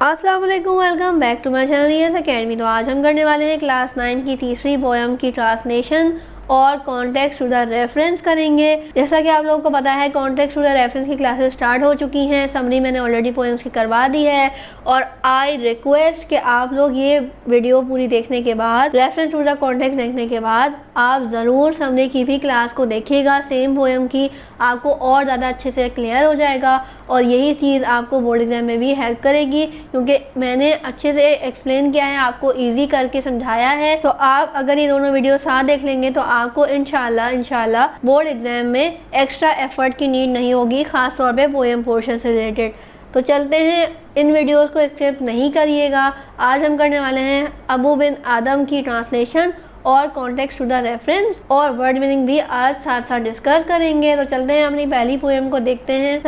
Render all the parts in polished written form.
अस्सलाम वालेकुम, welcome back to my channel ES Academy. तो आज हम करने वाले हैं क्लास 9 की तीसरी पोएम की ट्रांसलेशन और कॉन्टेक्स्ट टू द रेफरेंस करेंगे। जैसा कि आप लोगों को पता है, कॉन्टेक्स्ट टू द रेफरेंस की क्लासेस स्टार्ट हो चुकी हैं। समरी मैंने ऑलरेडी पोएम्स की करवा दी है और आई रिक्वेस्ट कि आप लोग ये वीडियो पूरी देखने के बाद, रेफरेंस टू द कॉन्टेक्स्ट देखने के बाद, आप ज़रूर समरी की भी क्लास को देखिएगा। सेम पोएम की आपको और ज़्यादा अच्छे से क्लियर हो जाएगा और यही चीज़ आपको बोर्ड एग्जाम में भी हेल्प करेगी, क्योंकि मैंने अच्छे से एक्सप्लेन किया है, आपको इजी करके समझाया है। तो आप अगर ये दोनों वीडियो साथ देख लेंगे तो आपको इंशाल्लाह बोर्ड एग्जाम में एक्स्ट्रा एफर्ट की नीड नहीं होगी, ख़ास तौर पे पोएम पोर्शन से रिलेटेड। तो चलते हैं, इन वीडियोस को स्किप नहीं करिएगा। आज हम करने वाले हैं अबू बिन आदम की ट्रांसलेशन और कॉन्टेक्स्ट टू द रेफरेंस और वर्ड मीनिंग भी आज साथ साथ डिस्कस करेंगे। तो चलते हैं अपनी पहली पोएम को देखते हैं।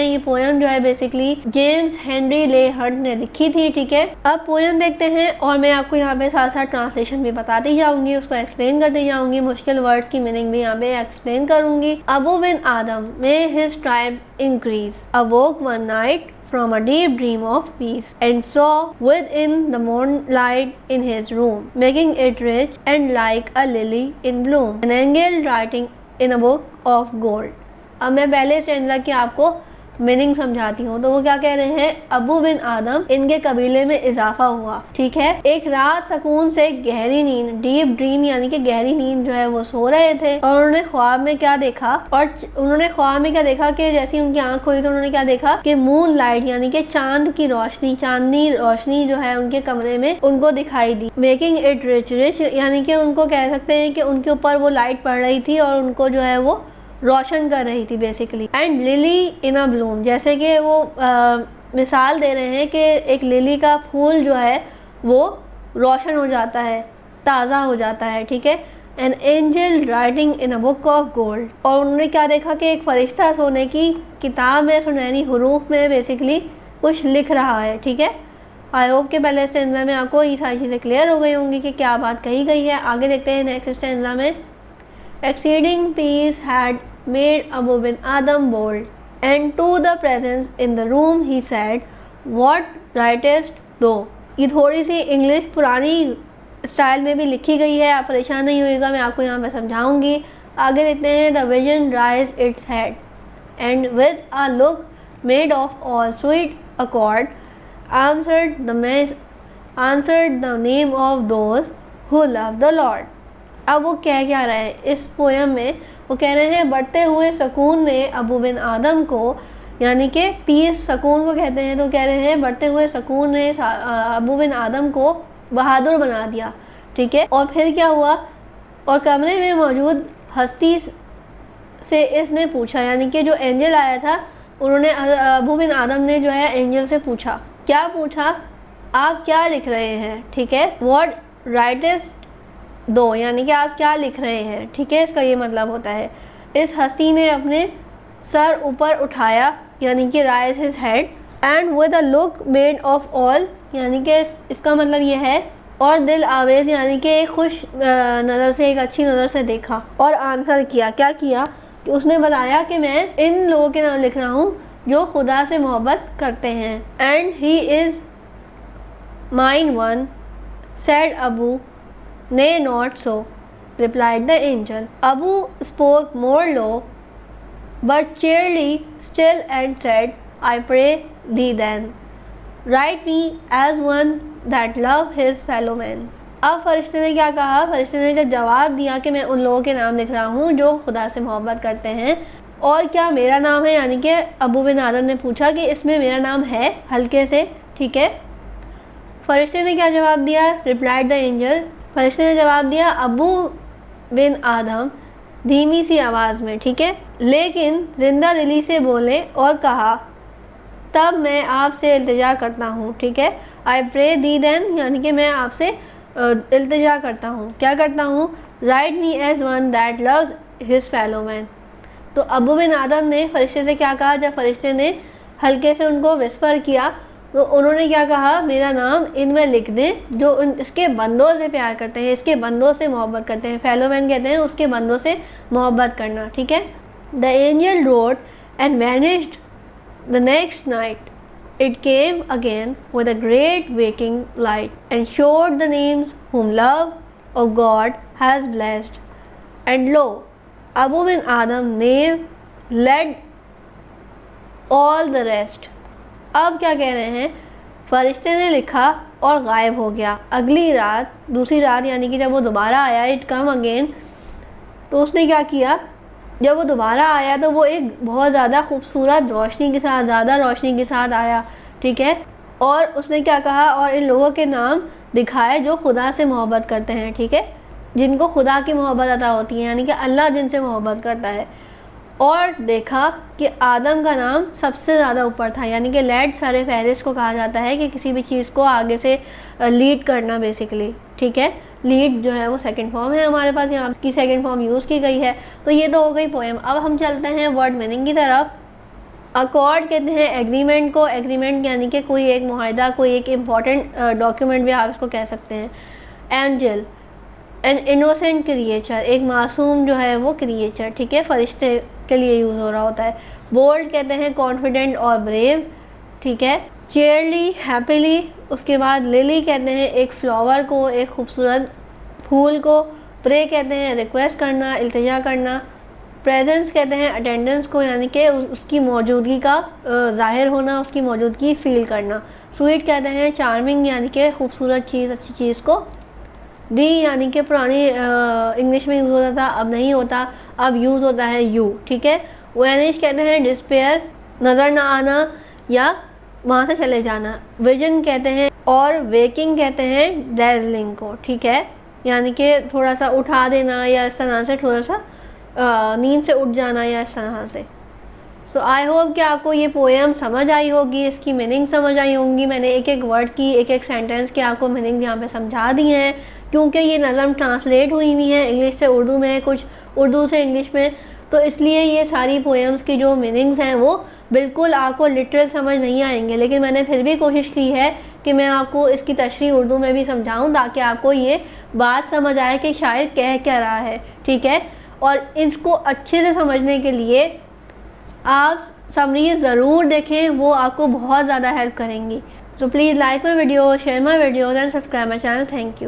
ये पोएम जो है बेसिकली जेम्स हेनरी ले हर्ट ने लिखी थी। ठीक है, अब पोएम देखते हैं और मैं आपको यहाँ पे साथ साथ ट्रांसलेशन भी बताती जाऊंगी, उसको एक्सप्लेन करती जाऊंगी, मुश्किल वर्ड्स की मीनिंग भी यहाँ पे एक्सप्लेन करूंगी। अबू बिन आदम में his tribe increase awoke one night from a deep dream of peace and saw within the moonlight in his room, making it rich and like a lily in bloom, an angel writing in a book of gold। अब मैं पहले stanza की आपको meaning समझाती हूँ। तो वो क्या कह रहे हैं, अबू बिन आदम, इनके कबीले में इजाफा हुआ। ठीक है, एक रात सुकून से गहरी नींद, डीप ड्रीम यानी कि गहरी नींद जो है वो सो रहे थे और उन्होंने ख्वाब में क्या देखा कि जैसे उनकी आंख खोली तो उन्होंने क्या देखा कि मून लाइट यानी कि चांदनी रोशनी जो है उनके कमरे में उनको दिखाई दी। मेकिंग इट रिच यानी कि उनको कह सकते हैं कि उनके ऊपर वो लाइट पड़ रही थी और उनको जो है वो रोशन कर रही थी basically. And lily in a Bloom, जैसे कि वो मिसाल दे रहे हैं कि एक लिली का फूल जो है वो रोशन हो जाता है, ताज़ा हो जाता है। ठीक है, an angel writing in a book of gold, और उन्होंने क्या देखा कि एक फरिश्ता सोने की किताब में सुनहरी हरूफ में बेसिकली कुछ लिख रहा है। ठीक है, आई होप के पहले स्टैंजा में आपको ये सारी चीज़ें क्लियर हो गई होंगी कि क्या बात कही गई है। आगे देखते हैं नेक्स्ट स्टैंजा में। Exceeding peace had made Abu bin Adam bold, and to the presence in the room he said, "What writest thou?" ये थोड़ी सी इंग्लिश पुरानी स्टाइल में भी लिखी गई है, आप परेशान नहीं होइएगा, मैं आपको यहाँ पे समझाऊंगी। आगे देखते हैं। The vision raised its head, and with a look made of all sweet accord, answered the name of those who love the Lord। अब वो क्या रहे हैं इस पोएम में, वो कह रहे हैं बढ़ते हुए सुकून ने अबू बिन आदम को, यानी कि पीस सुकून को कहते हैं, तो कह रहे हैं बढ़ते हुए सुकून ने अबू बिन आदम को बहादुर बना दिया। ठीक है, और फिर क्या हुआ, और कमरे में मौजूद हस्ती से इसने पूछा, यानी कि जो एंजल आया था उन्होंने, अबू बिन आदम ने जो है एंजल से पूछा, क्या पूछा, आप क्या लिख रहे हैं। ठीक है, व्हाट राइटेस्ट दो, यानी कि आप क्या लिख रहे हैं। ठीक है, इसका ये मतलब होता है। इस हस्ती ने अपने सर ऊपर उठाया, यानी कि rise his head, and with a look made of all, यानी कि इसका मतलब ये है, और दिल आवेज, यानी कि एक खुश नज़र से, एक अच्छी नज़र से देखा और आंसर किया। क्या किया कि उसने बताया कि मैं इन लोगों के नाम लिख रहा हूँ जो खुदा से मोहब्बत करते हैं। And he is mine one, said Abu, Nay, not so, replied the angel. Abu spoke more low, but cheerily still, and said, I pray thee then, write me as one that love his fellow men। अब फरिश्ते ने क्या कहा, फरिश्ते ने जब जवाब दिया कि मैं उन लोगों के नाम लिख रहा हूँ जो खुदा से मोहब्बत करते हैं, और क्या मेरा नाम है, यानी कि अबू बिन आदम ने पूछा कि इसमें मेरा नाम है, हल्के से। ठीक है, फरिश्ते ने क्या जवाब दिया, रिप्लाइड द एंजल, फरिश्ते ने जवाब दिया अबू बिन आदम धीमी सी आवाज़ में। ठीक है, लेकिन जिंदा दिली से बोले और कहा, तब मैं आपसे इल्तिजा करता हूँ। ठीक है, आई प्रे दी देन, यानी कि मैं आपसे इल्तिजा करता हूँ, क्या करता हूँ, write me as one that loves his fellow man. तो अबू बिन आदम ने फरिश्ते से क्या कहा, जब फरिश्ते ने हल्के से उनको विस्पर किया तो उन्होंने क्या कहा, मेरा नाम इनमें लिख दें जो इसके बंदों से प्यार करते हैं, इसके बंदों से मोहब्बत करते हैं। फेलो मैन कहते हैं उसके बंदों से मोहब्बत करना। ठीक है, the angel road and managed the next night It came again with a great waking light and showed the names whom love of God has blessed. And lo, Abu bin Adam name led all the rest. अब क्या कह रहे हैं, फरिश्ते ने लिखा और गायब हो गया। अगली रात, दूसरी रात यानी कि जब वो दोबारा आया, इट कम अगेन, तो उसने क्या किया, जब वो दोबारा आया तो वो एक बहुत ज़्यादा खूबसूरत रोशनी के साथ, ज़्यादा रोशनी के साथ आया, ठीक है। और उसने क्या कहा, और इन लोगों के नाम दिखाए जो खुदा से मोहब्बत करते हैं, ठीक है, जिनको खुदा की मोहब्बत अता होती है, यानी कि अल्लाह जिनसे मोहब्बत करता है। और देखा कि आदम का नाम सबसे ज़्यादा ऊपर था, यानी कि लेड सारे फहरिस्त को कहा जाता है कि किसी भी चीज़ को आगे से लीड करना बेसिकली, ठीक है। लीड जो है वो सेकंड फॉर्म है हमारे पास, यहाँ की सेकंड फॉर्म यूज़ की गई है। तो ये तो हो गई पोएम। अब हम चलते हैं वर्ड मीनिंग की तरफ। अकॉर्ड कहते हैं एग्रीमेंट को, एग्रीमेंट यानी कि कोई एक मुआहिदा, कोई एक इम्पॉर्टेंट डॉक्यूमेंट भी आप इसको कह सकते हैं। एंजल, एन इनोसेंट क्रिएचर, एक मासूम जो है वो क्रिएचर, ठीक है, फरिश्ते के लिए यूज़ हो रहा होता है। बोल्ड कहते हैं कॉन्फिडेंट और ब्रेव, ठीक है। चेयरली, हैप्पीली, उसके बाद लिली कहते हैं एक फ्लावर को, एक खूबसूरत फूल को। प्रे कहते हैं रिक्वेस्ट करना, इल्तिजा करना। प्रेजेंस कहते हैं अटेंडेंस को, यानी कि उसकी मौजूदगी का ज़ाहिर होना, उसकी मौजूदगी फील करना। स्वीट कहते हैं चार्मिंग, यानी कि खूबसूरत चीज़, अच्छी चीज़ को। दी यानी कि पुरानी इंग्लिश में यूज़ होता था, अब नहीं होता, अब यूज़ होता है यू, ठीक है। वैनिश कहते हैं डिस्पेयर, नज़र ना आना या वहाँ से चले जाना। विजन कहते हैं, और वेकिंग कहते हैं डेजलिंग को, ठीक है, यानी कि थोड़ा सा उठा देना या इस तरह से थोड़ा सा नींद से उठ जाना या इस तरह से। सो आई होप कि आपको ये पोएम समझ आई होगी, इसकी मीनिंग समझ आई होंगी। मैंने एक एक वर्ड की, एक एक सेंटेंस की आपको मीनिंग यहाँ पे समझा दी हैं, क्योंकि ये नज़म ट्रांसलेट हुई हुई हैं, इंग्लिश से उर्दू में, कुछ उर्दू से इंग्लिश में, तो इसलिए ये सारी पोएम्स की जो मीनिंग्स हैं वो बिल्कुल आपको लिटरल समझ नहीं आएंगे, लेकिन मैंने फिर भी कोशिश की है कि मैं आपको इसकी तशरीह उर्दू में भी समझाऊं, ताकि आपको ये बात समझ आए कि शायद कह क्या रहा है, ठीक है। और इसको अच्छे से समझने के लिए आप समरी ज़रूर देखें, वो आपको बहुत ज़्यादा हेल्प करेंगी। तो please like my video, share my videos and subscribe my channel. Thank you.